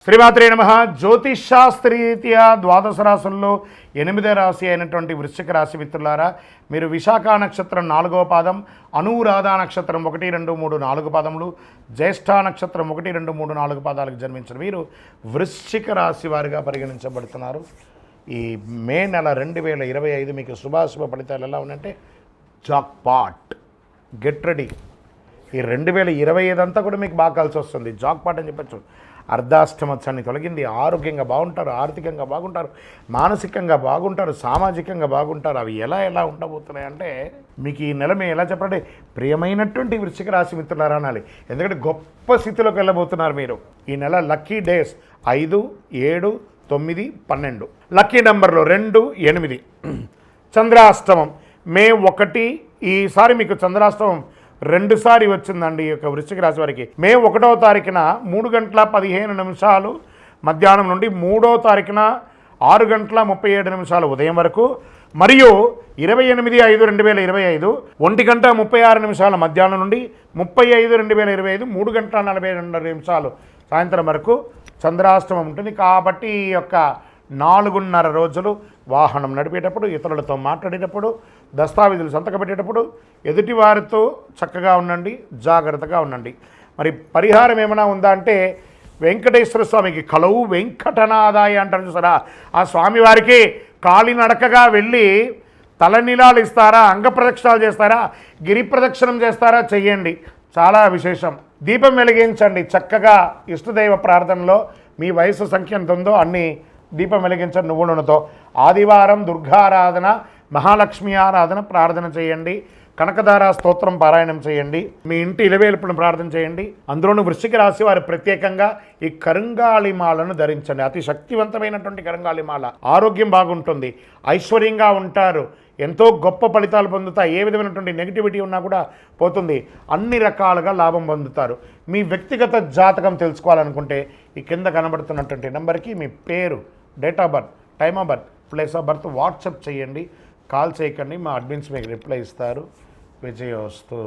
శ్రీమాత్రే నమః. జ్యోతిషాస్త్రరీత్యా ద్వాదశ రాశుల్లో 8వ రాశి అయినటువంటి వృశ్చిక రాశి మిత్రులారా, మీరు విశాఖ నక్షత్రం 4వ పాదం, అనురాధ నక్షత్రం 1, 2, 3, 4 పాదములు, జ్యేష్ఠ నక్షత్రం 1, 2, 3, 4 పాదాలకు జన్మించిన వీరు వృశ్చిక రాశి వారిగా పరిగణించబడుతున్నారు. ఈ మే నెల 2025 మీకు శుభాశుభ ఫలితాలు ఎలా ఉన్నాయంటే జాక్ పాట్, గెట్ రెడీ. ఈ 2025 అంతా కూడా మీకు బాగా కలిసి వస్తుంది. జాక్ పాట్ అని చెప్పచ్చు. అర్ధాష్టమత్సాన్ని తొలగింది. ఆరోగ్యంగా బాగుంటారు, ఆర్థికంగా బాగుంటారు, మానసికంగా బాగుంటారు, సామాజికంగా బాగుంటారు. అవి ఎలా ఉండబోతున్నాయంటే మీకు ఈ నెల మేము ఎలా చెప్పాలంటే ప్రియమైనటువంటి వృశ్చిక రాశి మిత్రులారా అనాలి. ఎందుకంటే గొప్ప స్థితిలోకి వెళ్ళబోతున్నారు మీరు. ఈ నెల లక్కీ డేస్ 5, 7, 9, 12. లక్కీ నెంబర్లో 2, 8. చంద్రాష్టమం మే 1. ఈసారి మీకు చంద్రాష్టమం 2 సారి వచ్చిందండి. ఈ యొక్క వృశ్చిక రాశి వారికి మే 1వ తారీఖున 3:15 మధ్యాహ్నం నుండి 3వ తారీఖున 6:37 ఉదయం వరకు, మరియు 28/5/2025 1:36 మధ్యాహ్నం నుండి 30/5/2025 3:42 సాయంత్రం వరకు చంద్రాష్టమం ఉంటుంది. కాబట్టి ఈ యొక్క 4.5 రోజులు వాహనం నడిపేటప్పుడు, ఇతరులతో మాట్లాడేటప్పుడు, దస్తావేజులు సంతకం పెట్టేటప్పుడు ఎదుటి వారితో చక్కగా ఉండండి, జాగ్రత్తగా ఉండండి. మరి పరిహారం ఏమైనా ఉందా అంటే వెంకటేశ్వర స్వామికి కలవు వెంకటనాదాయ అంటారు చూసారా, ఆ స్వామివారికి కాలినడకగా వెళ్ళి తలనీలాలు ఇస్తారా, అంగ ప్రదక్షిణాలు చేస్తారా, గిరి ప్రదక్షిణం చేస్తారా, చెయ్యండి. చాలా విశేషం. దీపం వెలిగించండి చక్కగా. ఇష్టదైవ ప్రార్థనలో మీ వయసు సంఖ్య ఎంత ఉందో అన్ని దీపం వెలిగించండి నువ్వుల నూనెతో. ఆదివారం దుర్గారాధన, మహాలక్ష్మి ఆరాధన ప్రార్థన చేయండి. కనకధార స్తోత్రం పారాయణం చేయండి. మీ ఇంటి ఇలవేల్పును ప్రార్థన చేయండి. అందులోనూ వృశ్చిక రాశి వారు ప్రత్యేకంగా ఈ కరుంగాళిమాలను ధరించండి. అతి శక్తివంతమైనటువంటి కరుంగాళిమాల. ఆరోగ్యం బాగుంటుంది, ఐశ్వర్యంగా ఉంటారు, ఎంతో గొప్ప ఫలితాలు పొందుతాయి. ఏ విధమైనటువంటి నెగిటివిటీ ఉన్నా కూడా పోతుంది. అన్ని రకాలుగా లాభం పొందుతారు. మీ వ్యక్తిగత జాతకం తెలుసుకోవాలనుకుంటే ఈ కింద కనబడుతున్నటువంటి నెంబర్కి మీ పేరు, date of birth, time of birth, place of birth WhatsApp చేయండి. కాల్ చేయకండి, మా అడ్మిన్స్ మీకు రిప్లై ఇస్తారు. విజయోస్తు.